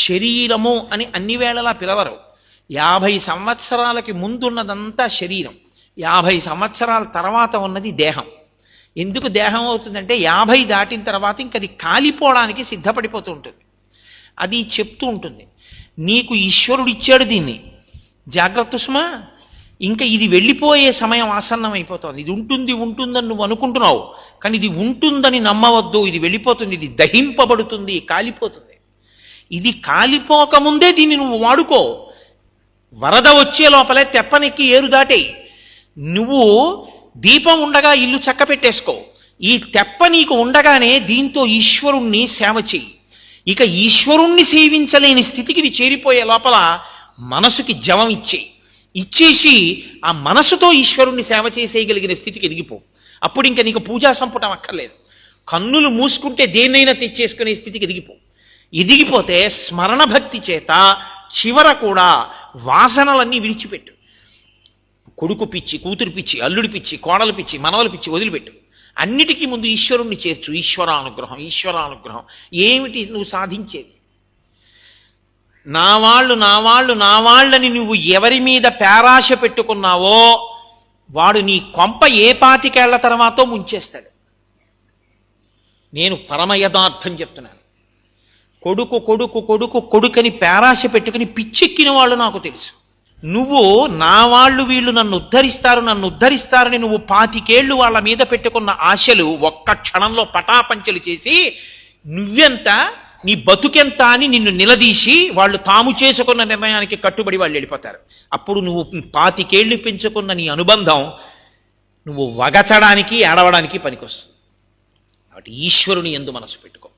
శరీరము అని అన్ని వేళలా పిలవరు. 50 సంవత్సరాలకి ముందున్నదంతా శరీరం, 50 సంవత్సరాల తర్వాత ఉన్నది దేహం. ఎందుకు దేహం అవుతుందంటే 50 దాటిన తర్వాత ఇంక అది కాలిపోవడానికి సిద్ధపడిపోతూ ఉంటుంది. అది చెప్తూ ఉంటుంది, నీకు ఈశ్వరుడు ఇచ్చాడు దీన్ని, జాగ్రత్త సుమా, ఇంకా ఇది వెళ్ళిపోయే సమయం ఆసన్నం అయిపోతుంది. ఇది ఉంటుంది ఉంటుందని నువ్వు అనుకుంటున్నావు, కానీ ఇది ఉంటుందని నమ్మవద్దు. ఇది వెళ్ళిపోతుంది, ఇది దహింపబడుతుంది, కాలిపోతుంది. ఇది కాలిపోకముందే దీన్ని నువ్వు వాడుకో. వరద వచ్చే లోపలే తెప్పనెక్కి ఏరు దాటేయి. నువ్వు దీపం ఉండగా ఇల్లు చక్క పెట్టేసుకో. ఈ తెప్ప నీకు ఉండగానే దీంతో ఈశ్వరుణ్ణి సేవ చెయ్యి. ఇక ఈశ్వరుణ్ణి సేవించలేని స్థితికి ఇది చేరిపోయే లోపల మనసుకి జవం ఇచ్చేసి ఆ మనసుతో ఈశ్వరుణ్ణి సేవ చేసేయగలిగిన స్థితికి ఎదిగిపో. అప్పుడు ఇంకా నీకు పూజా సంపుటం అక్కర్లేదు. కన్నులు మూసుకుంటే దేన్నైనా తెచ్చేసుకునే స్థితికి ఎదిగిపోతే స్మరణ భక్తి చేత చివర కూడా వాసనలన్నీ విడిచిపెట్టు. కొడుకు పిచ్చి, కూతురు పిచ్చి, అల్లుడి పిచ్చి, కోడలు పిచ్చి, మనవలు పిచ్చి వదిలిపెట్టు. అన్నిటికీ ముందు ఈశ్వరుణ్ణి చేర్చు. ఈశ్వరానుగ్రహం ఏమిటి నువ్వు సాధించేది? నా వాళ్ళని నువ్వు ఎవరి మీద పేరాశ పెట్టుకున్నావో వాడు నీ కొంప ఏ 25 తర్వాతో ముంచేస్తాడు. నేను పరమ యథార్థం చెప్తున్నాను. కొడుకని పేరాశ పెట్టుకుని పిచ్చెక్కిన వాళ్ళు నాకు తెలుసు. నువ్వు నా వాళ్ళు వీళ్ళు నన్ను ఉద్ధరిస్తారని నువ్వు 25 ఏళ్ళు వాళ్ళ మీద పెట్టుకున్న ఆశలు ఒక్క క్షణంలో పటాపంచలు చేసి నువ్వెంత, నీ బతుకెంత అని నిన్ను నిలదీసి వాళ్ళు తాము చేసుకున్న నిర్ణయానికి కట్టుబడి వాళ్ళు వెళ్ళిపోతారు. అప్పుడు నువ్వు 25 ఏళ్ళు పెంచుకున్న నీ అనుబంధం నువ్వు వగచడానికి ఏడవడానికి పనికొస్తుంది. కాబట్టి ఈశ్వరుని యందు మనసు పెట్టుకో.